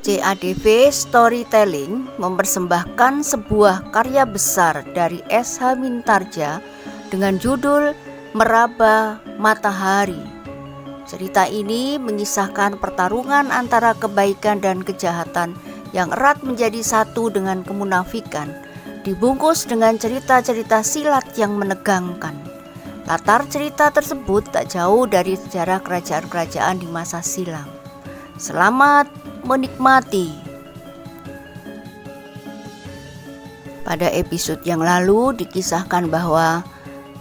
CADV Storytelling mempersembahkan sebuah karya besar dari S.H. Mintarja dengan judul Meraba Matahari. Cerita ini mengisahkan pertarungan antara kebaikan dan kejahatan yang erat menjadi satu dengan kemunafikan, dibungkus dengan cerita-cerita silat yang menegangkan. Latar cerita tersebut tak jauh dari sejarah kerajaan-kerajaan di masa silam. Selamat menikmati. Pada episode yang lalu dikisahkan bahwa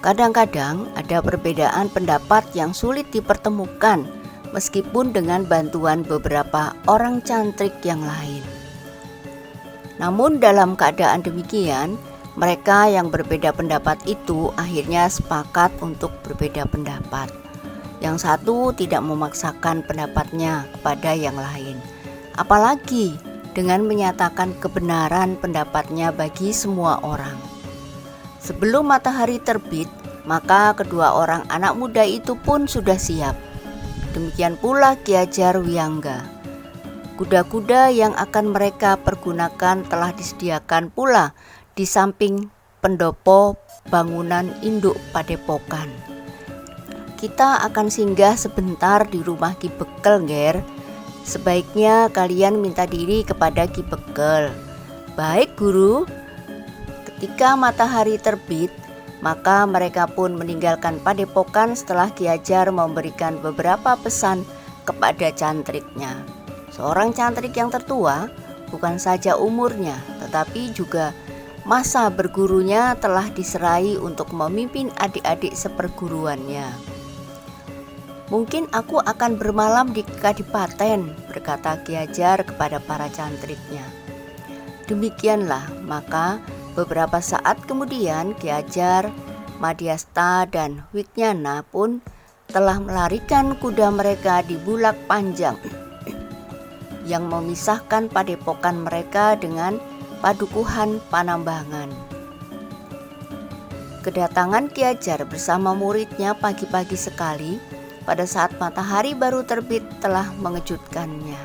kadang-kadang ada perbedaan pendapat yang sulit dipertemukan meskipun dengan bantuan beberapa orang cantrik yang lain. Namun dalam keadaan demikian, mereka yang berbeda pendapat itu akhirnya sepakat untuk berbeda pendapat. Yang satu tidak memaksakan pendapatnya kepada yang lain, apalagi dengan menyatakan kebenaran pendapatnya bagi semua orang. Sebelum matahari terbit, maka kedua orang anak muda itu pun sudah siap. Demikian pula Ki Ajar Wiyangga. Kuda-kuda yang akan mereka pergunakan telah disediakan pula di samping pendopo bangunan induk Padepokan. Kita akan singgah sebentar di rumah Ki Bekel, Nger. Sebaiknya kalian minta diri kepada Ki Bekel. Baik, Guru. Ketika matahari terbit, maka mereka pun meninggalkan Padepokan setelah Ki Ajar memberikan beberapa pesan kepada cantriknya. Seorang cantrik yang tertua, bukan saja umurnya, tetapi juga masa bergurunya telah diserai untuk memimpin adik-adik seperguruannya. Mungkin aku akan bermalam di Kadipaten, berkata Ki Ajar kepada para cantriknya. Demikianlah, maka beberapa saat kemudian Ki Ajar, Madhyasta dan Wiknyana pun telah melarikan kuda mereka di bulak panjang yang memisahkan padepokan mereka dengan padukuhan Panambangan. Kedatangan Ki Ajar bersama muridnya pagi-pagi sekali pada saat matahari baru terbit telah mengejutkannya.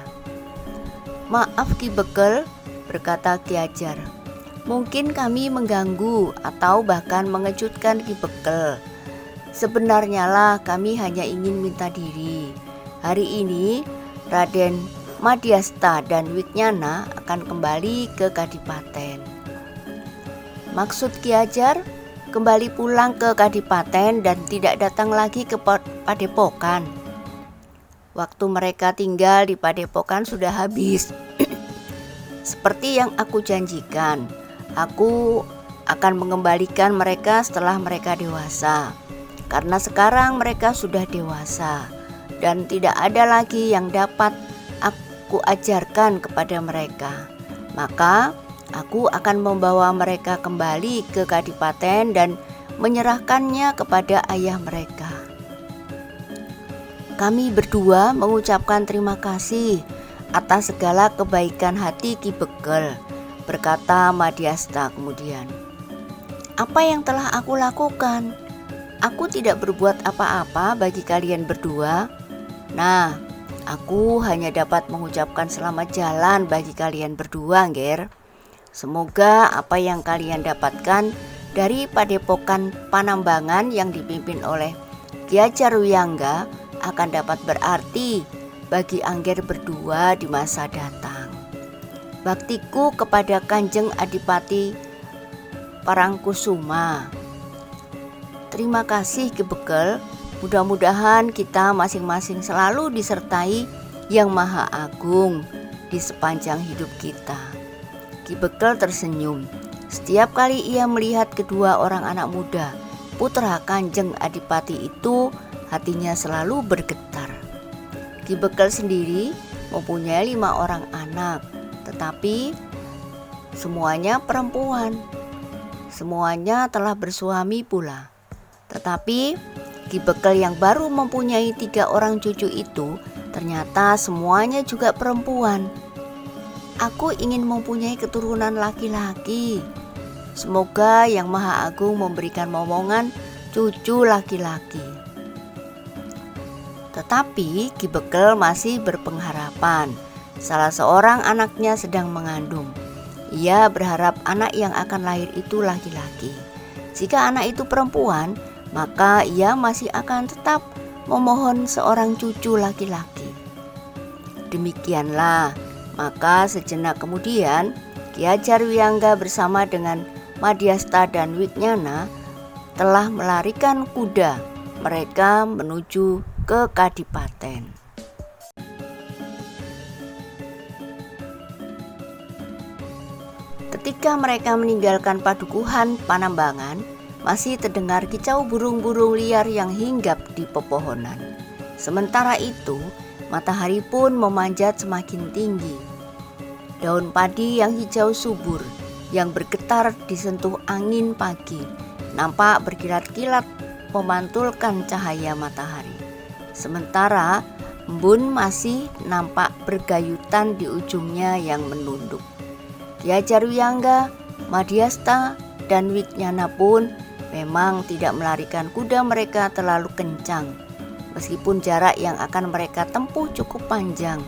Maaf Ki Bekel, berkata Ki Ajar. Mungkin kami mengganggu atau bahkan mengejutkan Ki Bekel. Sebenarnya lah kami hanya ingin minta diri. Hari ini Raden Madhyasta dan Wiknyana akan kembali ke Kadipaten. Maksud Ki Ajar kembali pulang ke Kadipaten dan tidak datang lagi ke Padepokan. Waktu mereka tinggal di Padepokan sudah habis. Seperti yang aku janjikan, aku akan mengembalikan mereka setelah mereka dewasa. Karena sekarang mereka sudah dewasa dan tidak ada lagi yang dapat aku ajarkan kepada mereka. Maka aku akan membawa mereka kembali ke Kadipaten dan menyerahkannya kepada ayah mereka. Kami berdua mengucapkan terima kasih atas segala kebaikan hati Ki Bekel, berkata Madhyasta kemudian. Apa yang telah aku lakukan? Aku tidak berbuat apa-apa bagi kalian berdua. Nah, aku hanya dapat mengucapkan selamat jalan bagi kalian berdua, Nger. Semoga apa yang kalian dapatkan dari Padepokan Panambangan yang dipimpin oleh Ki Ajar Wiyangga akan dapat berarti bagi Angger berdua di masa datang. Baktiku kepada Kanjeng Adipati Parangkusuma. Terima kasih Ki Bekel. Mudah-mudahan kita masing-masing selalu disertai Yang Maha Agung di sepanjang hidup kita. Ki Bekel tersenyum. Setiap kali ia melihat kedua orang anak muda, putra Kanjeng Adipati itu, hatinya selalu bergetar. Ki Bekel sendiri mempunyai 5 orang anak, tetapi semuanya perempuan. Semuanya telah bersuami pula. Tetapi Ki Bekel yang baru mempunyai 3 orang cucu itu ternyata semuanya juga perempuan. Aku ingin mempunyai keturunan laki-laki. Semoga Yang Maha Agung memberikan momongan cucu laki-laki. Tetapi Ki Bekel masih berpengharapan. salah seorang anaknya sedang mengandung. Ia berharap anak yang akan lahir itu laki-laki. Jika anak itu perempuan, maka ia masih akan tetap memohon seorang cucu laki-laki. Demikianlah, maka sejenak kemudian Ki Ajarwiyangga bersama dengan Madhyasta dan Wicnyana telah melarikan kuda mereka menuju ke Kadipaten. Ketika mereka meninggalkan padukuhan Panambangan, masih terdengar kicau burung-burung liar yang hinggap di pepohonan. Sementara itu, matahari pun memanjat semakin tinggi. Daun padi yang hijau subur, yang bergetar disentuh angin pagi, nampak berkilat-kilat memantulkan cahaya matahari. Sementara embun masih nampak bergayutan di ujungnya yang menunduk. Ki Ajarwiyangga, Madhyasta, dan Wicnyana pun memang tidak melarikan kuda mereka terlalu kencang. Meskipun jarak yang akan mereka tempuh cukup panjang,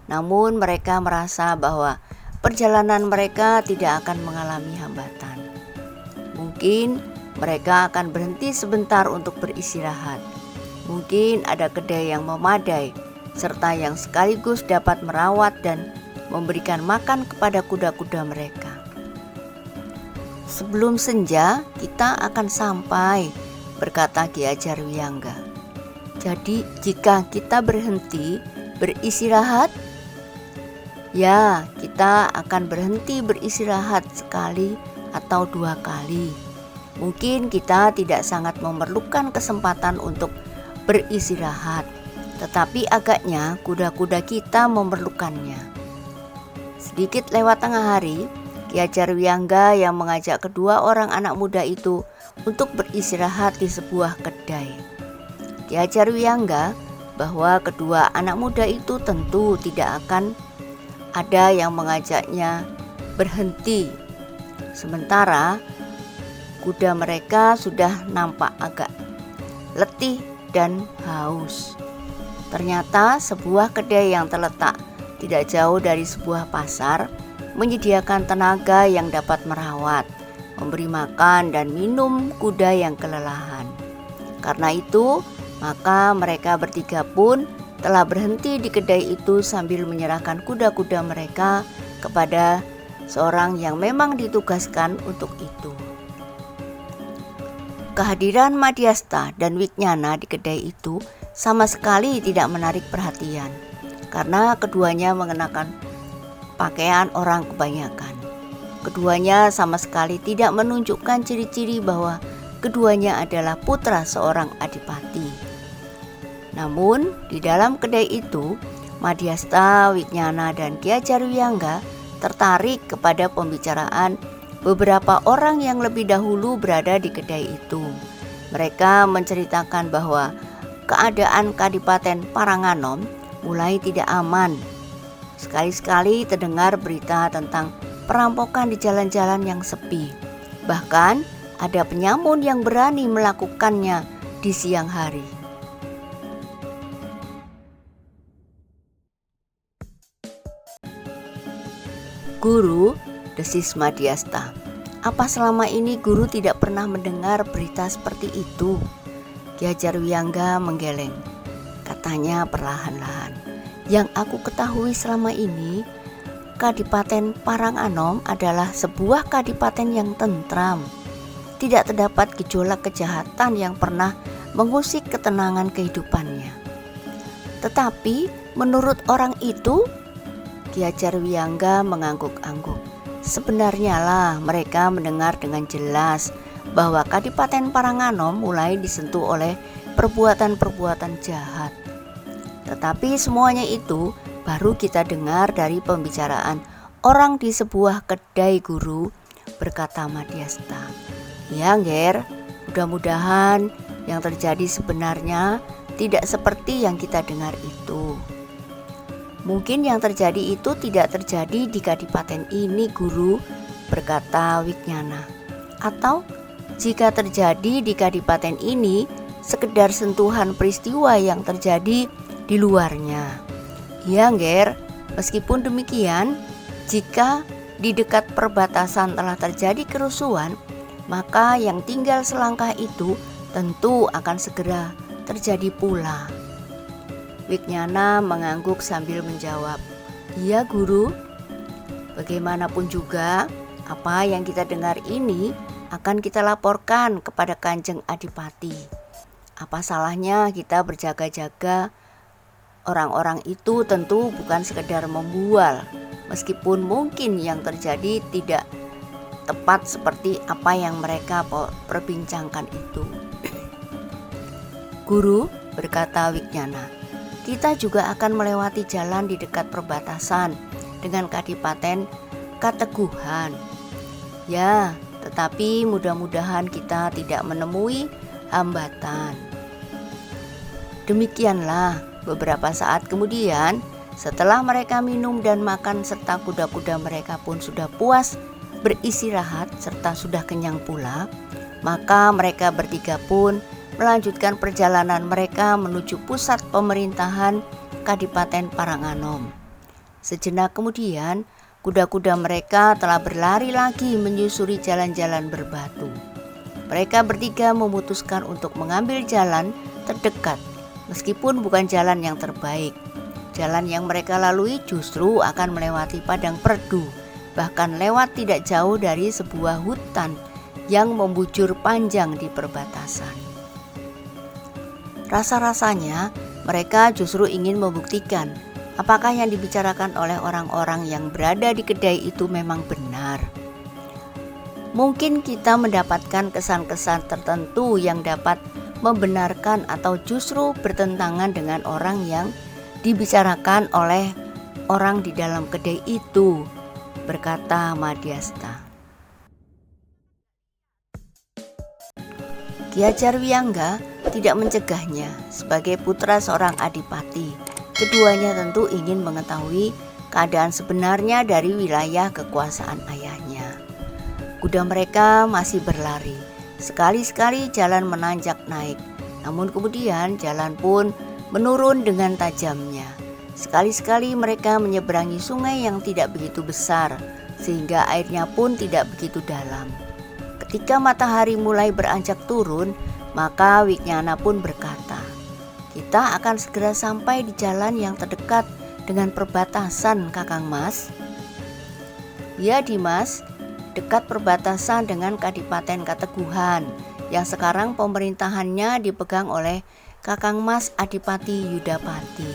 namun mereka merasa bahwa perjalanan mereka tidak akan mengalami hambatan. Mungkin mereka akan berhenti sebentar untuk beristirahat. Mungkin ada kedai yang memadai, serta yang sekaligus dapat merawat dan memberikan makan kepada kuda-kuda mereka. Sebelum senja kita akan sampai, berkata Ki Ajarwiyangga. Jadi jika kita berhenti beristirahat, ya kita akan berhenti beristirahat sekali atau 2 kali. Mungkin kita tidak sangat memerlukan kesempatan untuk beristirahat, tetapi agaknya kuda-kuda kita memerlukannya. Sedikit lewat tengah hari, Ki Ajarwiyangga yang mengajak kedua orang anak muda itu untuk beristirahat di sebuah kedai. Ki Ajarwiyangga bahwa kedua anak muda itu tentu tidak akan ada yang mengajaknya berhenti. Sementara kuda mereka sudah nampak agak letih dan haus. Ternyata sebuah kedai yang terletak tidak jauh dari sebuah pasar menyediakan tenaga yang dapat merawat, memberi makan dan minum kuda yang kelelahan. Karena itu, maka mereka bertiga pun telah berhenti di kedai itu sambil menyerahkan kuda-kuda mereka kepada seorang yang memang ditugaskan untuk itu. Kehadiran Madhyasta dan Wicnyana di kedai itu sama sekali tidak menarik perhatian, karena keduanya mengenakan pakaian orang kebanyakan. Keduanya sama sekali tidak menunjukkan ciri-ciri bahwa keduanya adalah putra seorang adipati. Namun di dalam kedai itu, Madhyasta, Wicnyana, dan Ki Ajarwiyangga tertarik kepada pembicaraan beberapa orang yang lebih dahulu berada di kedai itu. Mereka menceritakan bahwa keadaan Kadipaten Paranganom mulai tidak aman. Sekali-sekali terdengar berita tentang perampokan di jalan-jalan yang sepi. Bahkan ada penyamun yang berani melakukannya di siang hari. Guru, desis Madhyasta, apa selama ini guru tidak pernah mendengar berita seperti itu? Ki Ajarwiyangga menggeleng. Katanya perlahan-lahan, yang aku ketahui selama ini, Kadipaten Paranganom adalah sebuah kadipaten yang tentram. Tidak terdapat gejolak kejahatan yang pernah mengusik ketenangan kehidupannya. Tetapi menurut orang itu, Ki Ajarwiyangga mengangguk-angguk. Sebenarnya lah mereka mendengar dengan jelas bahwa Kadipaten Paranganom mulai disentuh oleh perbuatan-perbuatan jahat. Tetapi semuanya itu baru kita dengar dari pembicaraan orang di sebuah kedai, guru, berkata Madhyasta. Ya Nger, mudah-mudahan yang terjadi sebenarnya tidak seperti yang kita dengar itu. Mungkin yang terjadi itu tidak terjadi di kadipaten ini, guru, berkata Wicnyana. Atau jika terjadi di kadipaten ini, sekedar sentuhan peristiwa yang terjadi di luarnya. Ya Nger, Meskipun demikian, jika di dekat perbatasan telah terjadi kerusuhan, maka yang tinggal selangkah itu tentu akan segera terjadi pula. Wignyana mengangguk sambil menjawab, "Iya guru, bagaimanapun juga apa yang kita dengar ini akan kita laporkan kepada Kanjeng Adipati. Apa salahnya kita berjaga-jaga? Orang-orang itu tentu bukan sekedar membual, meskipun mungkin yang terjadi tidak tepat seperti apa yang mereka perbincangkan itu." "Guru," berkata Wignyana, "kita juga akan melewati jalan di dekat perbatasan dengan Kadipaten Kateguhan. Ya, tetapi mudah-mudahan kita tidak menemui hambatan." Demikianlah beberapa saat kemudian, setelah mereka minum dan makan serta kuda-kuda mereka pun sudah puas beristirahat serta sudah kenyang pula, maka mereka bertiga pun melanjutkan perjalanan mereka menuju pusat pemerintahan Kadipaten Paranganom. Sejenak kemudian, kuda-kuda mereka telah berlari lagi menyusuri jalan-jalan berbatu. Mereka bertiga memutuskan untuk mengambil jalan terdekat, meskipun bukan jalan yang terbaik. Jalan yang mereka lalui justru akan melewati padang perdu, bahkan lewat tidak jauh dari sebuah hutan yang membujur panjang di perbatasan. Rasa-rasanya mereka justru ingin membuktikan apakah yang dibicarakan oleh orang-orang yang berada di kedai itu memang benar. Mungkin kita mendapatkan kesan-kesan tertentu yang dapat membenarkan atau justru bertentangan dengan orang yang dibicarakan oleh orang di dalam kedai itu, berkata Madhyasta. Ki Hajar Wiyangga tidak mencegahnya. Sebagai putra seorang adipati, keduanya tentu ingin mengetahui keadaan sebenarnya dari wilayah kekuasaan ayahnya. Kuda mereka masih berlari. Sekali-sekali jalan menanjak naik, namun kemudian jalan pun menurun dengan tajamnya. Sekali-sekali mereka menyeberangi sungai yang tidak begitu besar, sehingga airnya pun tidak begitu dalam. Ketika matahari mulai beranjak turun, maka Wignyana pun berkata, "Kita akan segera sampai di jalan yang terdekat dengan perbatasan, Kakang Mas." "Ya Dimas, dekat perbatasan dengan Kadipaten Kateguhan yang sekarang pemerintahannya dipegang oleh Kakang Mas Adipati Yudapati."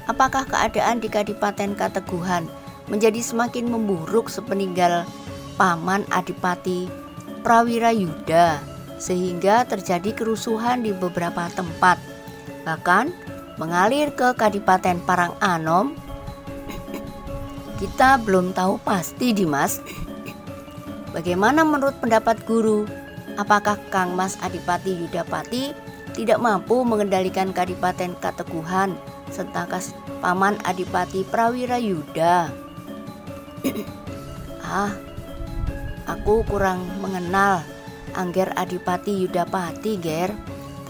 "Apakah keadaan di Kadipaten Kateguhan menjadi semakin memburuk sepeninggal Paman Adipati Prawirayuda, sehingga terjadi kerusuhan di beberapa tempat, bahkan mengalir ke Kadipaten Paranganom?" "Kita belum tahu pasti, Dimas. Bagaimana menurut pendapat guru? Apakah Kang Mas Adipati Yudapati tidak mampu mengendalikan Kadipaten Kateguhan serta Paman Adipati Prawirayuda?" Aku kurang mengenal Angger Adipati Yudapati, Ger.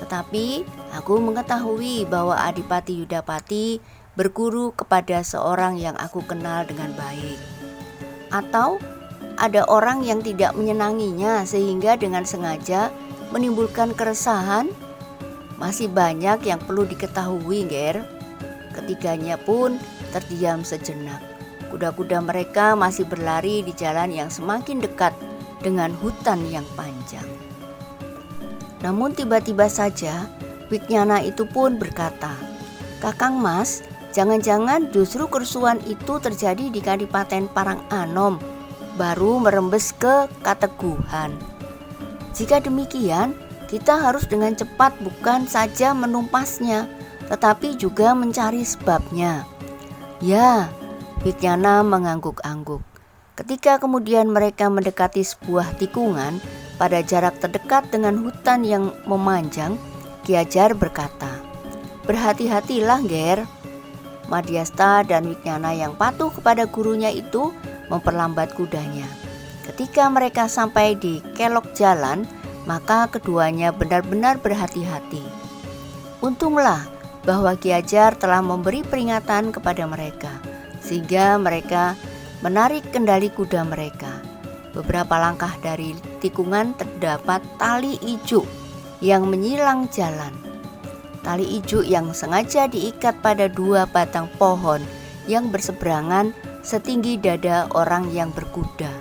Tetapi aku mengetahui bahwa Adipati Yudapati berguru kepada seorang yang aku kenal dengan baik. Atau ada orang yang tidak menyenanginya sehingga dengan sengaja menimbulkan keresahan? Masih banyak yang perlu diketahui, Ger." Ketiganya pun terdiam sejenak. Kuda-kuda mereka masih berlari di jalan yang semakin dekat dengan hutan yang panjang. Namun tiba-tiba saja Wignyana itu pun berkata, "Kakang Mas, jangan-jangan justru kerusuhan itu terjadi di Kadipaten Paranganom, baru merembes ke Kateguhan. Jika demikian, kita harus dengan cepat bukan saja menumpasnya, tetapi juga mencari sebabnya." "Ya," Wignyana mengangguk-angguk. Ketika kemudian mereka mendekati sebuah tikungan pada jarak terdekat dengan hutan yang memanjang, Ki Hajar berkata, "Berhati-hatilah, Ger." Madhyasta dan Wignyana yang patuh kepada gurunya itu memperlambat kudanya. Ketika mereka sampai di kelok jalan, maka keduanya benar-benar berhati-hati. Untunglah bahwa Ki Hajar telah memberi peringatan kepada mereka. sehingga mereka menarik kendali kuda mereka. Beberapa langkah dari tikungan terdapat tali ijuk yang menyilang jalan. Tali ijuk yang sengaja diikat pada 2 batang pohon yang berseberangan setinggi dada orang yang berkuda.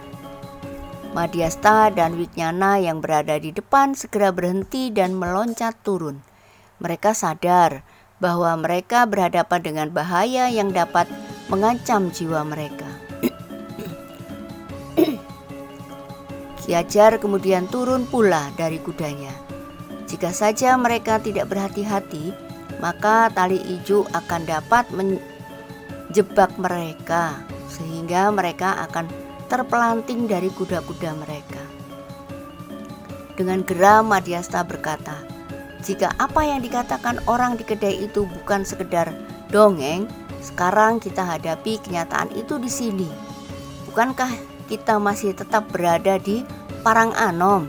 Madhyasta dan Wicnyana yang berada di depan segera berhenti dan meloncat turun. Mereka sadar bahwa mereka berhadapan dengan bahaya yang dapat mengancam jiwa mereka. Ki Ajar kemudian turun pula dari kudanya. Jika saja mereka tidak berhati-hati, maka tali ijuk akan dapat menjebak mereka, sehingga mereka akan terpelanting dari kuda-kuda mereka. Dengan geram Madhyasta berkata, "Jika apa yang dikatakan orang di kedai itu bukan sekedar dongeng, sekarang kita hadapi kenyataan itu di sini. Bukankah kita masih tetap berada di Parang Anom?"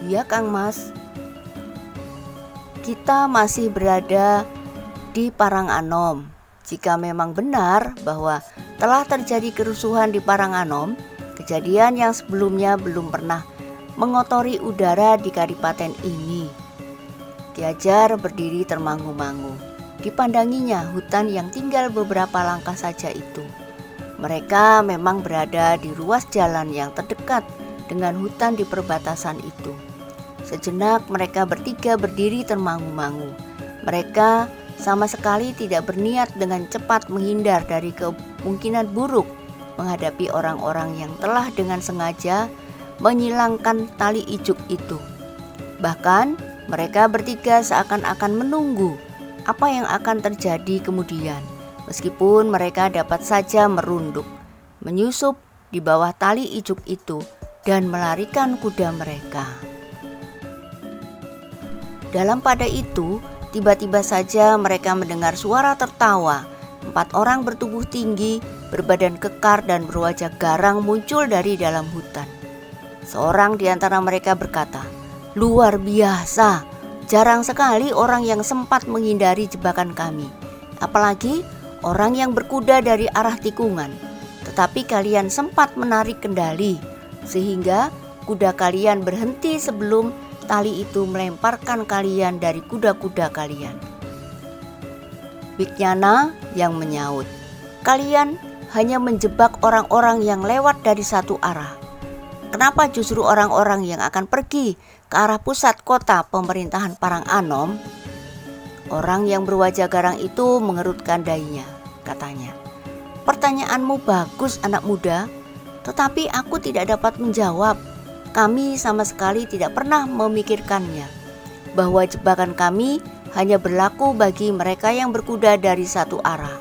"Iya Kang Mas, kita masih berada di Parang Anom. Jika memang benar bahwa telah terjadi kerusuhan di Parang Anom, kejadian yang sebelumnya belum pernah mengotori udara di kadipaten ini." Ki Ajar berdiri termangu-mangu. Dipandanginya hutan yang tinggal beberapa langkah saja itu. Mereka memang berada di ruas jalan yang terdekat dengan hutan di perbatasan itu. Sejenak mereka bertiga berdiri termangu-mangu. Mereka sama sekali tidak berniat dengan cepat menghindar dari kemungkinan buruk menghadapi orang-orang yang telah dengan sengaja menyilangkan tali ijuk itu. Bahkan mereka bertiga seakan-akan menunggu apa yang akan terjadi kemudian, meskipun mereka dapat saja merunduk, menyusup di bawah tali ijuk itu dan melarikan kuda mereka. Dalam pada itu, tiba-tiba saja mereka mendengar suara tertawa. 4 orang bertubuh tinggi, berbadan kekar dan berwajah garang muncul dari dalam hutan. Seorang di antara mereka berkata, "Luar biasa, jarang sekali orang yang sempat menghindari jebakan kami. Apalagi orang yang berkuda dari arah tikungan. Tetapi kalian sempat menarik kendali, sehingga kuda kalian berhenti sebelum tali itu melemparkan kalian dari kuda-kuda kalian." Wicnyana yang menyaut, "Kalian hanya menjebak orang-orang yang lewat dari satu arah. Kenapa justru orang-orang yang akan pergi ke arah pusat kota pemerintahan Parang Anom?" Orang yang berwajah garang itu mengerutkan dahinya, katanya, "Pertanyaanmu bagus anak muda, tetapi aku tidak dapat menjawab. Kami sama sekali tidak pernah memikirkannya, bahwa jebakan kami hanya berlaku bagi mereka yang berkuda dari satu arah.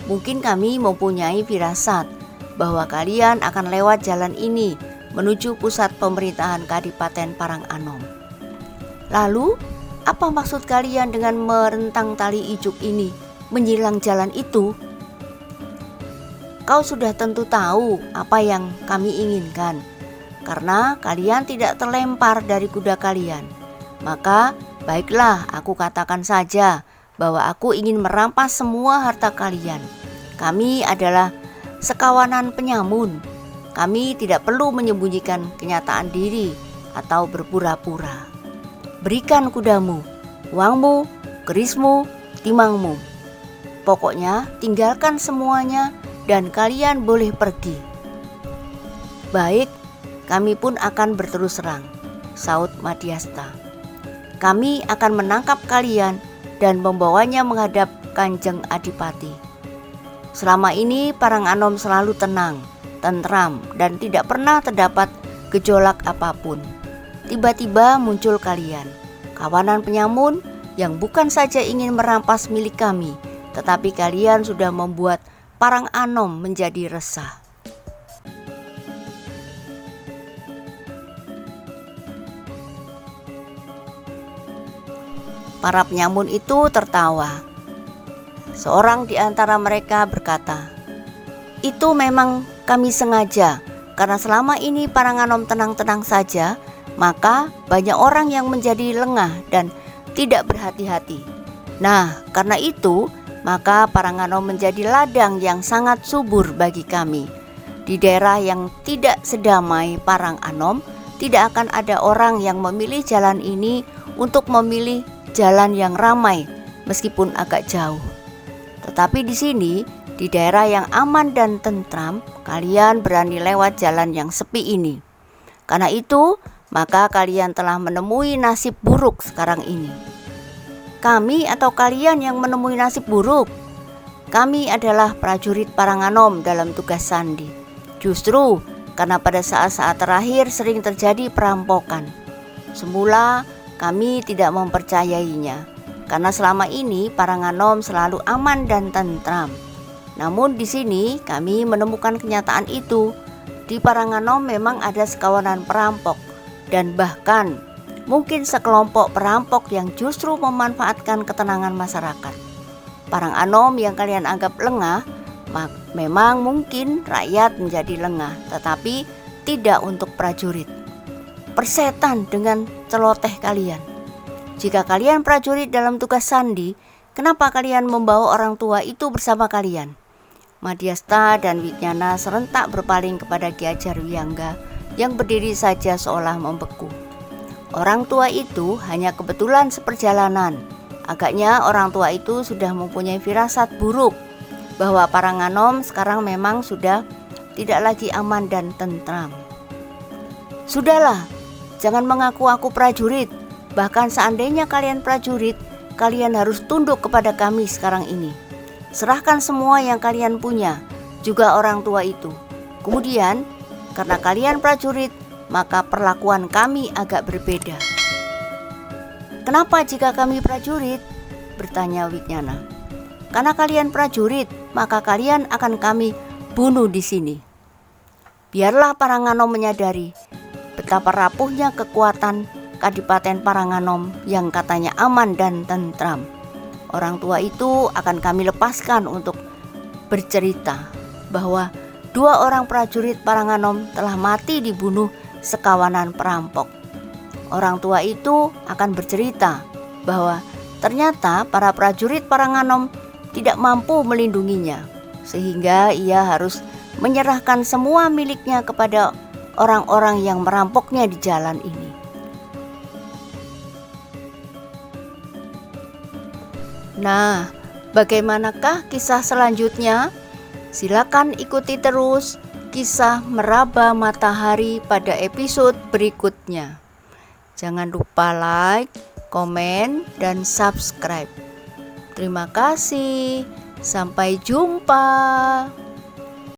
Mungkin kami mempunyai firasat bahwa kalian akan lewat jalan ini menuju pusat pemerintahan Kadipaten Parang Anom. Lalu, apa maksud kalian dengan merentang tali ijuk ini menyilang jalan itu? Kau sudah tentu tahu apa yang kami inginkan, karena kalian tidak terlempar dari kuda kalian. Maka baiklah, aku katakan saja bahwa aku ingin merampas semua harta kalian. Kami adalah sekawanan penyamun. Kami tidak perlu menyembunyikan kenyataan diri atau berpura-pura. Berikan kudamu, uangmu, kerismu, timangmu. Pokoknya tinggalkan semuanya dan kalian boleh pergi." "Baik, kami pun akan berterus terang," saut Madhyasta. "Kami akan menangkap kalian dan membawanya menghadap Kanjeng Adipati. Selama ini Parang Anom selalu tenang, tentram, dan tidak pernah terdapat gejolak apapun. Tiba-tiba muncul kalian, kawanan penyamun yang bukan saja ingin merampas milik kami, tetapi kalian sudah membuat Parang Anom menjadi resah." Para penyamun itu tertawa. Seorang di antara mereka berkata, "Itu memang kami sengaja, karena selama ini Parang Anom tenang-tenang saja, maka banyak orang yang menjadi lengah dan tidak berhati-hati. Nah, karena itu maka Paranganom menjadi ladang yang sangat subur bagi kami. Di daerah yang tidak sedamai Paranganom, tidak akan ada orang yang memilih jalan ini untuk memilih jalan yang ramai, meskipun agak jauh. Tetapi di sini, di daerah yang aman dan tentram, kalian berani lewat jalan yang sepi ini. Karena itu, maka kalian telah menemui nasib buruk sekarang ini. Kami atau kalian yang menemui nasib buruk? Kami adalah prajurit Paranganom dalam tugas sandi. Justru karena pada saat-saat terakhir sering terjadi perampokan. Semula kami tidak mempercayainya, karena selama ini Paranganom selalu aman dan tentram. Namun di sini kami menemukan kenyataan itu. Di Paranganom memang ada sekawanan perampok, dan bahkan mungkin sekelompok perampok yang justru memanfaatkan ketenangan masyarakat. Paranganom yang kalian anggap lengah, memang mungkin rakyat menjadi lengah, tetapi tidak untuk prajurit. Persetan dengan celoteh kalian. Jika kalian prajurit dalam tugas sandi, kenapa kalian membawa orang tua itu bersama kalian? Madyasta dan Wijnana serentak berpaling kepada Ki Ajarwiyangga yang berdiri saja seolah membeku. Orang tua itu hanya kebetulan seperjalanan. Agaknya orang tua itu sudah mempunyai firasat buruk bahwa Paranganom sekarang memang sudah tidak lagi aman dan tentram. Sudahlah, jangan mengaku aku prajurit. Bahkan seandainya kalian prajurit, kalian harus tunduk kepada kami sekarang ini. Serahkan semua yang kalian punya, juga orang tua itu. Kemudian, karena kalian prajurit, maka perlakuan kami agak berbeda. Kenapa jika kami prajurit? Bertanya Wijnana. Karena kalian prajurit, maka kalian akan kami bunuh di sini. Biarlah Paranganom menyadari betapa rapuhnya kekuatan Kadipaten Paranganom yang katanya aman dan tentram. Orang tua itu akan kami lepaskan untuk bercerita bahwa 2 orang prajurit Paranganom telah mati dibunuh sekawanan perampok. Orang tua itu akan bercerita bahwa ternyata para prajurit Paranganom tidak mampu melindunginya, sehingga ia harus menyerahkan semua miliknya kepada orang-orang yang merampoknya di jalan ini. Nah, bagaimanakah kisah selanjutnya? Silakan ikuti terus kisah Meraba Matahari pada episode berikutnya. Jangan lupa like, komen, dan subscribe. Terima kasih. Sampai jumpa.